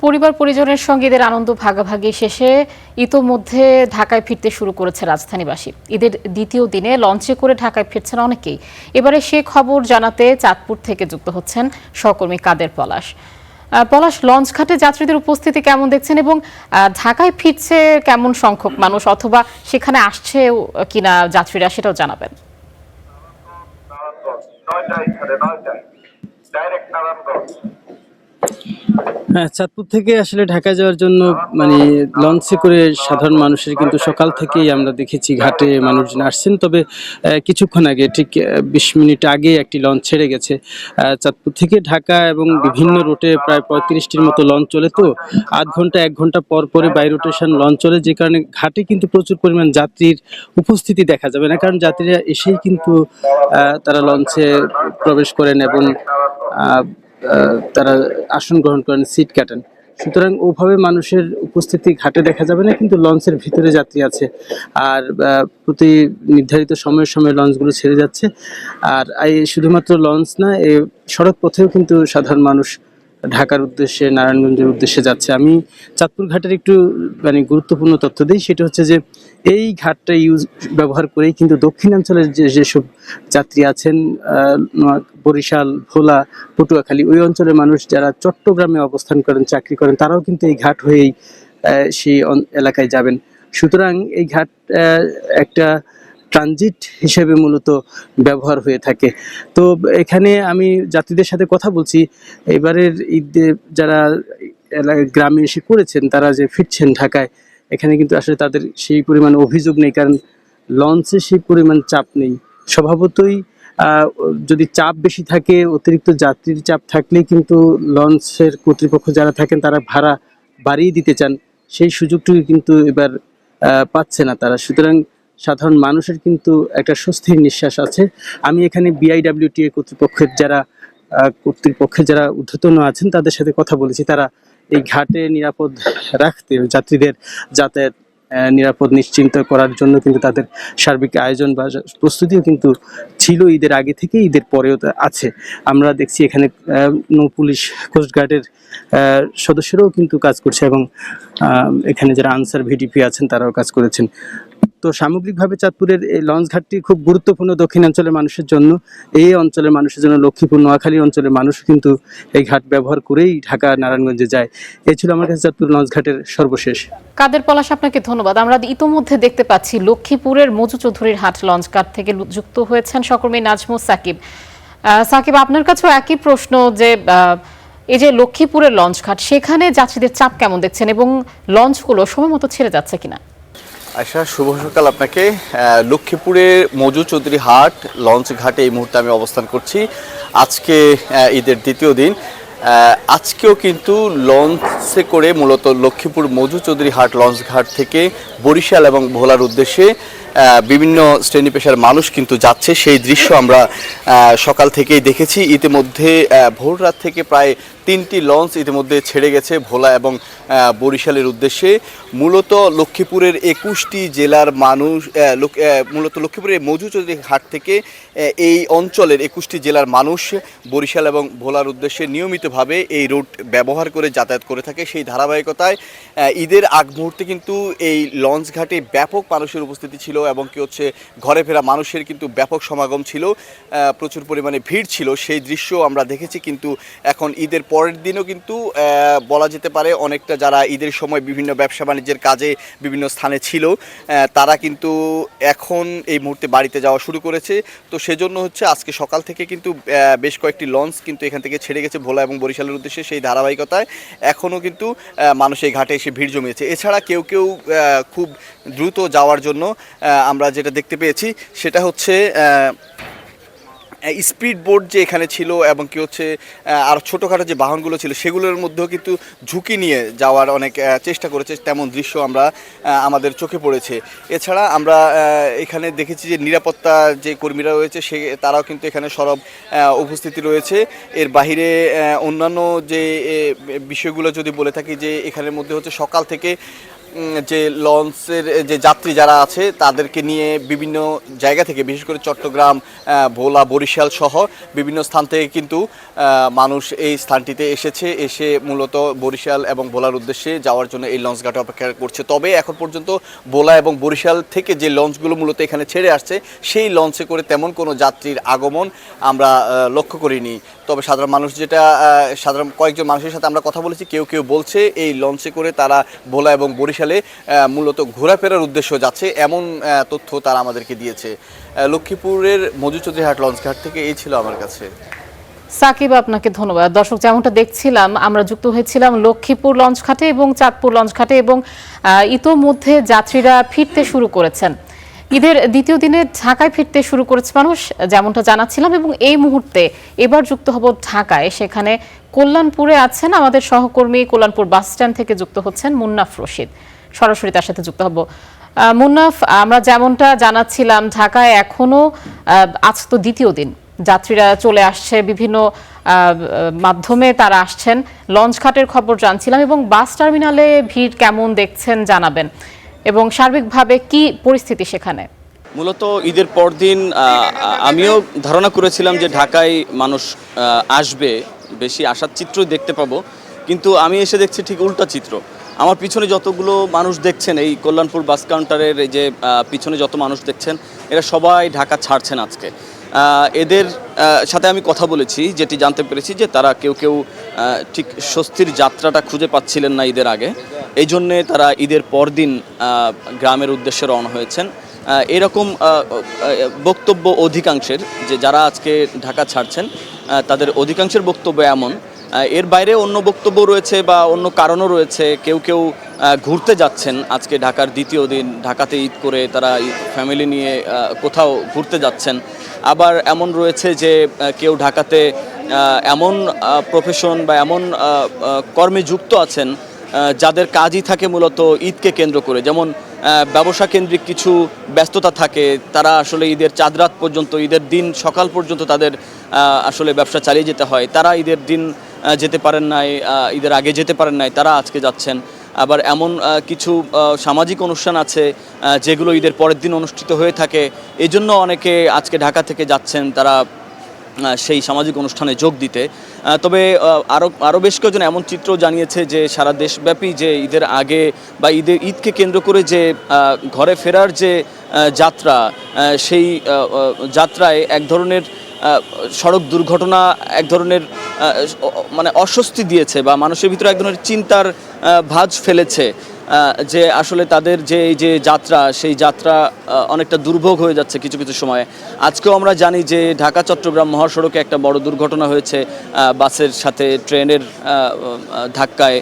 পরিবার পরিজনের সঙ্গে ঈদের আনন্দ ভাগাভাগি শেষে ইতোমধ্যে ঢাকায় ফিরতে শুরু করেছে রাজধানীবাসী। ঈদের দ্বিতীয় দিনে লঞ্চে করে ঢাকায় ফিরছেন অনেকেই। এবারে সে খবর জানাতে চাঁদপুর থেকে যুক্ত হচ্ছেন সহকর্মী কাদের পলাশ। পলাশ, লঞ্চ ঘাটে যাত্রীদের উপস্থিতি কেমন দেখছেন এবং ঢাকায় ফিরছে কেমন সংখ্যক মানুষ, অথবা সেখানে আসছে কিনা যাত্রীরা, সেটাও জানাবেন। হ্যাঁ, চাঁদপুর থেকে আসলে ঢাকা যাওয়ার জন্য লঞ্চে করে সাধারণ মানুষের কিন্তু সকাল থেকেই আমরা দেখেছি ঘাটে মানুষজন আসছেন। তবে কিছুক্ষণ আগে ঠিক ২০ মিনিট আগে একটি লঞ্চ ছেড়ে গেছে চাঁদপুর থেকে ঢাকা, এবং বিভিন্ন রুটে প্রায় ৩৫টির মতো লঞ্চ চলে। তো আধ ঘন্টা ১ ঘন্টা পর পরে বাই রোটেশন লঞ্চ চলে, যে কারণে ঘাটে কিন্তু প্রচুর পরিমাণ যাত্রীর উপস্থিতি দেখা যাবে না, কারণ যাত্রীরা এসেই কিন্তু তারা লঞ্চে প্রবেশ করেন এবং তারা আসন গ্রহণ করেন, সিট কাটেন। সুতরাং ওভাবে মানুষের উপস্থিতি ঘাটে দেখা যাবে না, কিন্তু লঞ্চের ভিতরে যাত্রী আছে। আর প্রতি নির্ধারিত সময়ের সময় লঞ্চগুলো ছেড়ে যাচ্ছে। আর এই শুধুমাত্র লঞ্চ না, এই সড়ক পথেও কিন্তু সাধারণ মানুষ ঢাকার উদ্দেশ্যে, নারায়ণগঞ্জের উদ্দেশ্যে যাচ্ছে। আমি চাঁদপুর ঘাটের একটু গুরুত্বপূর্ণ তথ্য দিই, সেটা হচ্ছে যে এই ঘাটটা ব্যবহার করেই কিন্তু দক্ষিণাঞ্চলের যেসব যাত্রী আছেন, বরিশাল, ভোলা, পটুয়াখালী, ওই অঞ্চলের মানুষ যারা চট্টগ্রামে অবস্থান করেন, চাকরি করেন, তারাও কিন্তু এই ঘাট হয়েই সেই এলাকায় যাবেন। সুতরাং এই ঘাট একটা ট্রানজিট হিসেবে মূলত ব্যবহার হয়ে থাকে। তো এখানে আমি যাত্রীদের সাথে কথা বলছি। এবারের ঈদে যারা গ্রামে এসে করেছেন, তারা যে ফিরছেন ঢাকায়, এখানে কিন্তু আসলে তাদের সেই পরিমাণ অভিযোগ নেই, কারণ লঞ্চে সেই পরিমাণ চাপ নেই। স্বভাবতই যদি চাপ বেশি থাকে, অতিরিক্ত যাত্রীর চাপ থাকলেই কিন্তু লঞ্চের কর্তৃপক্ষ যারা থাকেন তারা ভাড়া বাড়িয়ে দিতে চান। সেই সুযোগটুকু কিন্তু এবার পাচ্ছে না তারা। সুতরাং সাধারণ মানুষের কিন্তু একটা স্বস্তির নিঃশ্বাস আছে। আমি এখানে বিআইডব্লিউটিএ কর্তৃপক্ষের যারা ঊর্ধ্বতন আছেন তাদের সাথে কথা বলেছি। তারা এই ঘাটে নিরাপদ রাখতে, যাত্রীদের যাতায়াত নিরাপদ নিশ্চিন্ত করার জন্য কিন্তু তাদের সার্বিক আয়োজন বা প্রস্তুতিও কিন্তু ছিল ঈদের আগে থেকে, ঈদের পরেও আছে। আমরা দেখছি এখানে নৌ পুলিশ, কোস্টগার্ডের সদস্যরাও কিন্তু কাজ করছে, এবং এখানে যারা আনসার ভিডিপি আছেন তারাও কাজ করেছেন। তো সামগ্রিকভাবে চাঁদপুরের এই লঞ্চ ঘাটটি খুব গুরুত্বপূর্ণ দক্ষিণাঞ্চলের মানুষের জন্য। এই অঞ্চলের মানুষের জন্য লক্ষ্মীপুর, নোয়াখালী অঞ্চলের মানুষ কিন্তু এই ঘাট ব্যবহার করেই ঢাকা, নারায়ণগঞ্জে যায়। এই ছিল আমার কাছে চাঁদপুর লঞ্চ ঘাটের সর্বশেষ। কাদের পলাশ, আপনাকে ধন্যবাদ। আমরা ইতোমধ্যে দেখতে পাচ্ছি লক্ষ্মীপুরের মজু চৌধুরীর হাট লঞ্চ ঘাট থেকে যুক্ত হয়েছেন সহকর্মী নাজমুস সাকিব। সাকিব, আপনার কাছেও একই প্রশ্ন, যে এই যে লক্ষ্মীপুরের লঞ্চ ঘাট, সেখানে যাত্রীদের চাপ কেমন দেখছেন এবং লঞ্চগুলো সময় মতো ছেড়ে যাচ্ছে কিনা? আচ্ছা, শুভ সকাল আপনাকে। লক্ষ্মীপুরের মজু চৌধুরী হাট লঞ্চ ঘাটে এই মুহূর্তে আমি অবস্থান করছি। আজকে ঈদের দ্বিতীয় দিন। আজকেও কিন্তু লঞ্চে করে মূলত লক্ষ্মীপুর মজু চৌধুরী হাট লঞ্চ ঘাট থেকে বরিশাল এবং ভোলার উদ্দেশ্যে বিভিন্ন শ্রেণী পেশার মানুষ কিন্তু যাচ্ছে। সেই দৃশ্য আমরা সকাল থেকেই দেখেছি। ইতিমধ্যে ভোর রাত থেকে প্রায় 3টি লঞ্চ ইতিমধ্যে ছেড়ে গেছে ভোলা এবং বরিশালের উদ্দেশ্যে। মূলত লক্ষ্মীপুরের 21টি জেলার মানুষ, মূলত লক্ষ্মীপুরের মজু চৌধুরী হাট থেকে এই অঞ্চলের 21টি জেলার মানুষ বরিশাল এবং ভোলার উদ্দেশ্যে নিয়মিতভাবে এই রুট ব্যবহার করে যাতায়াত করে থাকে। সেই ধারাবাহিকতায় ঈদের আগ মুহূর্তে কিন্তু এই লঞ্চ ঘাটে ব্যাপক মানুষের উপস্থিতি ছিল, এবং কি হচ্ছে ঘরে ফেরা মানুষের কিন্তু ব্যাপক সমাগম ছিল, প্রচুর পরিমাণে ভিড় ছিল। সেই দৃশ্য আমরা দেখেছি। কিন্তু এখন ঈদের পরের দিনও কিন্তু বলা যেতে পারে অনেকটা যারা ঈদের সময় বিভিন্ন ব্যবসা বাণিজ্যের কাজে বিভিন্ন স্থানে ছিল, তারা কিন্তু এখন এই মুহূর্তে বাড়িতে যাওয়া শুরু করেছে। তো সেজন্য হচ্ছে আজকে সকাল থেকে কিন্তু বেশ কয়েকটি লঞ্চ কিন্তু এখান থেকে ছেড়ে গেছে ভোলা এবং বরিশালের উদ্দেশ্যে। সেই ধারাবাহিকতায় এখনও কিন্তু মানুষ এই ঘাটে এসে ভিড় জমিয়েছে। এছাড়া কেউ কেউ খুব দ্রুত যাওয়ার জন্য আমরা যেটা দেখতে পেয়েছি সেটা হচ্ছে স্পিড বোট যে এখানে ছিল, এবং কি হচ্ছে আর ছোটোখাটো যে বাহনগুলো ছিল সেগুলোর মধ্যেও কিন্তু ঝুঁকি নিয়ে যাওয়ার অনেক চেষ্টা করেছে, তেমন দৃশ্য আমরা আমাদের চোখে পড়েছে। এছাড়া আমরা এখানে দেখেছি যে নিরাপত্তা যে কর্মীরা রয়েছে তারাও কিন্তু এখানে সরব উপস্থিতি রয়েছে। এর বাহিরে অন্যান্য যে বিষয়গুলো যদি বলে থাকি, যে এখানের মধ্যে হচ্ছে সকাল থেকে যে লঞ্চের যে যাত্রী যারা আছে তাদেরকে নিয়ে বিভিন্ন জায়গা থেকে, বিশেষ করে চট্টগ্রাম, ভোলা, বরিশাল সহ বিভিন্ন স্থান থেকে কিন্তু মানুষ এই স্থানটিতে এসে মূলত বরিশাল এবং ভোলার উদ্দেশ্যে যাওয়ার জন্য এই লঞ্চ ঘাটে অপেক্ষা করছে। তবে এখন পর্যন্ত ভোলা এবং বরিশাল থেকে যে লঞ্চগুলো মূলত এখানে ছেড়ে আসছে সেই লঞ্চে করে তেমন কোনো যাত্রীর আগমন আমরা লক্ষ্য করিনি। তবে সাধারণ কয়েকজন মানুষের সাথে আমরা কথা বলেছি, কেউ কেউ বলছে এই লঞ্চে করে তারা ভোলা এবং বরিশালে মূলত ঘোরাফেরার উদ্দেশ্য যাচ্ছে, এমন তথ্য তারা আমাদেরকে দিয়েছে। লক্ষ্মীপুরের মজু চৌধুরীহাট লঞ্চঘাট থেকে এই ছিল আমার কাছে। সাকিব, আপনাকে ধন্যবাদ। দর্শক, যেমনটা দেখছিলাম, আমরা যুক্ত হয়েছিলাম লক্ষ্মীপুর লঞ্চঘাটে এবং চাঁদপুর লঞ্চঘাটে, এবং ইতোমধ্যে যাত্রীরা ফিরতে শুরু করেছেন। ঈদের দ্বিতীয় দিনে ঢাকায় ফিরতে শুরু করেছে মানুষ, যেমনটা জানাচ্ছিলাম। এবং এই মুহূর্তে এবার যুক্ত হব ঢাকায়, সেখানে কল্যাণপুরে আছেন আমাদের সহকর্মী, কল্যাণপুর বাস স্ট্যান্ড থেকে যুক্ত হচ্ছেন মুন্নাফ রশিদ। সরাসরি তার সাথে যুক্ত হব। মুন্নাফ, আমরা যেমনটা জানাচ্ছিলাম, ঢাকায় এখনো আজ তো দ্বিতীয় দিন, যাত্রীরা চলে আসছে, বিভিন্ন মাধ্যমে তারা আসছেন। লঞ্চঘাটের খবর জানছিলাম, এবং বাস টার্মিনালে ভিড় কেমন দেখছেন জানাবেন, এবং সার্বিকভাবে কি পরিস্থিতি সেখানে? মূলত ঈদের পরদিন আমিও ধারণা করেছিলাম যে ঢাকায় মানুষ আসবে, বেশি আসার চিত্রই দেখতে পাবো, কিন্তু আমি এসে দেখছি ঠিক উল্টা চিত্র। আমার পিছনে যতগুলো মানুষ দেখছেন, এই কল্যাণপুর বাস কাউন্টারের এই যে পিছনে যত মানুষ দেখছেন, এরা সবাই ঢাকা ছাড়ছেন আজকে। এদের সাথে আমি কথা বলেছি, যেটি জানতে পেরেছি যে তারা কেউ কেউ ঠিক স্বস্তির যাত্রাটা খুঁজে পাচ্ছিলেন না ঈদের আগে, এই জন্যে তারা ঈদের পরদিন গ্রামের উদ্দেশ্যে রওনা হয়েছেন। এরকম বক্তব্য অধিকাংশের, যে যারা আজকে ঢাকা ছাড়ছেন তাদের অধিকাংশের বক্তব্য এমন। এর বাইরে অন্য বক্তব্য রয়েছে বা অন্য কারণও রয়েছে। কেউ কেউ ঘুরতে যাচ্ছেন, আজকে ঢাকার দ্বিতীয় দিন, ঢাকাতে ঈদ করে তারা ফ্যামিলি নিয়ে কোথাও ঘুরতে যাচ্ছেন। আবার এমন রয়েছে যে কেউ ঢাকাতে এমন প্রফেশন বা এমন কর্মে যুক্ত আছেন যাদের কাজই থাকে মূলত ঈদকে কেন্দ্র করে, যেমন ব্যবসা কেন্দ্রিক কিছু ব্যস্ততা থাকে। তারা আসলে ঈদের চাঁদ রাত পর্যন্ত, ঈদের দিন সকাল পর্যন্ত তাদের আসলে ব্যবসা চালিয়ে যেতে হয়। তারা ঈদের দিন যেতে পারেন নাই, ঈদের আগে যেতে পারেন নাই, তারা আজকে যাচ্ছেন। আবার এমন কিছু সামাজিক অনুষ্ঠান আছে যেগুলো ঈদের পরের দিন অনুষ্ঠিত হয়ে থাকে, এই জন্য অনেকে আজকে ঢাকা থেকে যাচ্ছেন তারা সেই সামাজিক অনুষ্ঠানে যোগ দিতে। তবে আরও বেশ কয়েকজন এমন চিত্র জানিয়েছে যে সারা দেশব্যাপী যে ঈদের আগে বা ঈদকে কেন্দ্র করে যে ঘরে ফেরার যে যাত্রা, সেই যাত্রায় এক ধরনের সড়ক দুর্ঘটনা এক ধরনের মানে অস্বস্তি দিয়েছে বা মানুষের ভিতরে এক ধরনের চিন্তার ভাঁজ ফেলেছে, যে আসলে তাদের যে এই যে যাত্রা, সেই যাত্রা অনেকটা দুর্ভোগ হয়ে যাচ্ছে কিছু কিছু সময়ে। আজকেও আমরা জানি যে ঢাকা চট্টগ্রাম মহাসড়কে একটা বড় দুর্ঘটনা হয়েছে, বাসের সাথে ট্রেনের ধাক্কায়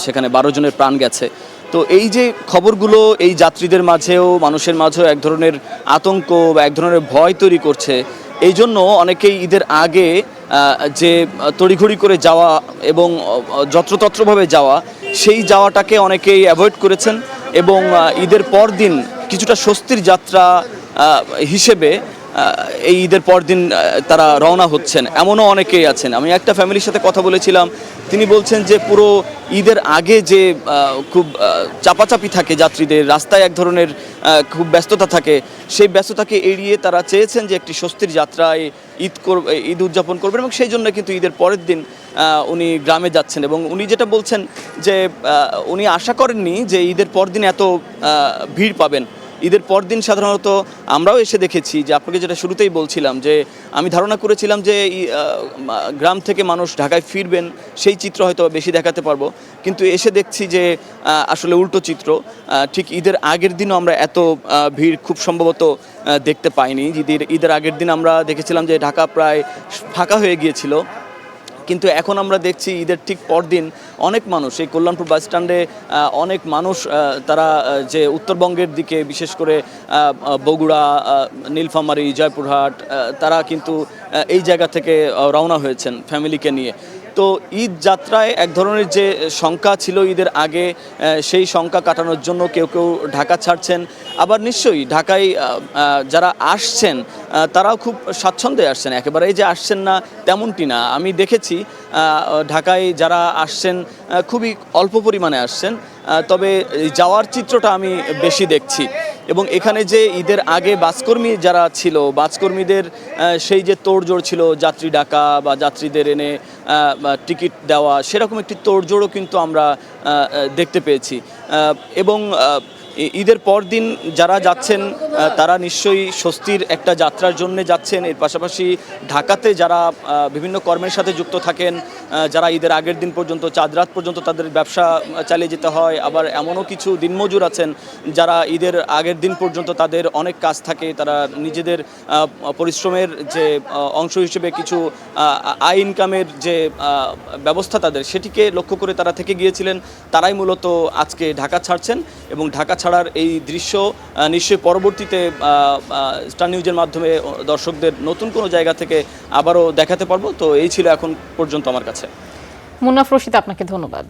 সেখানে 12 জনের প্রাণ গেছে। তো এই যে খবরগুলো এই যাত্রীদের মাঝেও, মানুষের মাঝেও এক ধরনের আতঙ্ক বা এক ধরনের ভয় তৈরি করছে। এই জন্য অনেকেই ঈদের আগে যে তড়িঘড়ি করে যাওয়া এবং যত্রতত্রভাবে যাওয়া, সেই যাওয়াটাকে অনেকেই অ্যাভয়েড করেছেন, এবং ঈদের পর দিন কিছুটা স্বস্তির যাত্রা হিসেবে এই ঈদের পর দিন তারা রওনা হচ্ছেন, এমনও অনেকেই আছেন। আমি একটা ফ্যামিলির সাথে কথা বলেছিলাম, তিনি বলছেন যে পুরো ঈদের আগে যে খুব চাপাচাপি থাকে যাত্রীদের, রাস্তায় এক ধরনের খুব ব্যস্ততা থাকে, সেই ব্যস্ততাকে এড়িয়ে তারা চেয়েছেন যে একটি স্বস্তির যাত্রায় ঈদ উদযাপন করবেন, এবং সেই জন্য কিন্তু ঈদের পরের দিন উনি গ্রামে যাচ্ছেন। এবং উনি যেটা বলছেন যে উনি আশা করেননি যে ঈদের পর দিন এত ভিড় পাবেন। ঈদের পর দিন সাধারণত আমরাও এসে দেখেছি যে আপনাকে যেটা শুরুতেই বলছিলাম, যে আমি ধারণা করেছিলাম যে গ্রাম থেকে মানুষ ঢাকায় ফিরবেন, সেই চিত্র হয়তো বেশি দেখাতে পারবো, কিন্তু এসে দেখছি যে আসলে উল্টো চিত্র। ঠিক ঈদের আগের দিনও আমরা এত ভিড় খুব সম্ভবত দেখতে পাইনি। ঈদের আগের দিন আমরা দেখেছিলাম যে ঢাকা প্রায় ফাঁকা হয়ে গিয়েছিল, কিন্তু এখন আমরা দেখছি ঈদের ঠিক পরদিন অনেক মানুষ এই কল্যাণপুর বাস স্ট্যান্ডে, অনেক মানুষ তারা যে উত্তরবঙ্গের দিকে, বিশেষ করে বগুড়া, নীলফামারী, জয়পুরহাট, তারা কিন্তু এই জায়গা থেকে রওনা হয়েছেন ফ্যামিলিকে নিয়ে। তো ঈদ যাত্রায় এক ধরনের যে শঙ্কা ছিল ঈদের আগে, সেই শঙ্কা কাটানোর জন্য কেউ কেউ ঢাকা ছাড়ছেন। আবার নিশ্চয়ই ঢাকায় যারা আসছেন তারাও খুব স্বাচ্ছন্দ্যে আসছেন, একেবারেই যে আসছেন না তেমনটি না। আমি দেখেছি ঢাকায় যারা আসছেন খুবই অল্প পরিমাণে আসছেন, তবে এই যাওয়ার চিত্রটা আমি বেশি দেখছি। এবং এখানে যে ঈদের আগে বাসকর্মী যারা ছিল, বাসকর্মীদের সেই যে তোড়জোড় ছিল, যাত্রী ডাকা বা যাত্রীদের এনে টিকিট দেওয়া, সেরকম একটি তোড়জোড়ও কিন্তু আমরা দেখতে পেয়েছি। এবং ঈদের পর দিন যারা যাচ্ছেন তারা নিশ্চয়ই স্বস্তির একটা যাত্রার জন্য যাচ্ছেন। এর পাশাপাশি ঢাকাতে যারা বিভিন্ন কর্মের সাথে যুক্ত থাকেন, যারা ঈদের আগের দিন পর্যন্ত চাঁদ রাত পর্যন্ত তাদের ব্যবসা চালিয়ে যেতে হয়, আবার এমনও কিছু দিনমজুর আছেন যারা ঈদের আগের দিন পর্যন্ত তাদের অনেক কাজ থাকে, তারা নিজেদের পরিশ্রমের যে অংশ হিসেবে কিছু আয় ইনকামের যে ব্যবস্থা তাদের, সেটিকে লক্ষ্য করে তারা থেকে গিয়েছিলেন। তারাই মূলত আজকে ঢাকা ছাড়ছেন এবং ঢাকা ছাড়ার এই দৃশ্য নিশ্চয়ই পরবর্তীতে স্টার নিউজের মাধ্যমে দর্শকদের নতুন কোনো জায়গা থেকে আবারও দেখাতে পারবো। তো এই ছিল এখন পর্যন্ত আমার কাছে। মুন্নাফ রশিদ, আপনাকে ধন্যবাদ।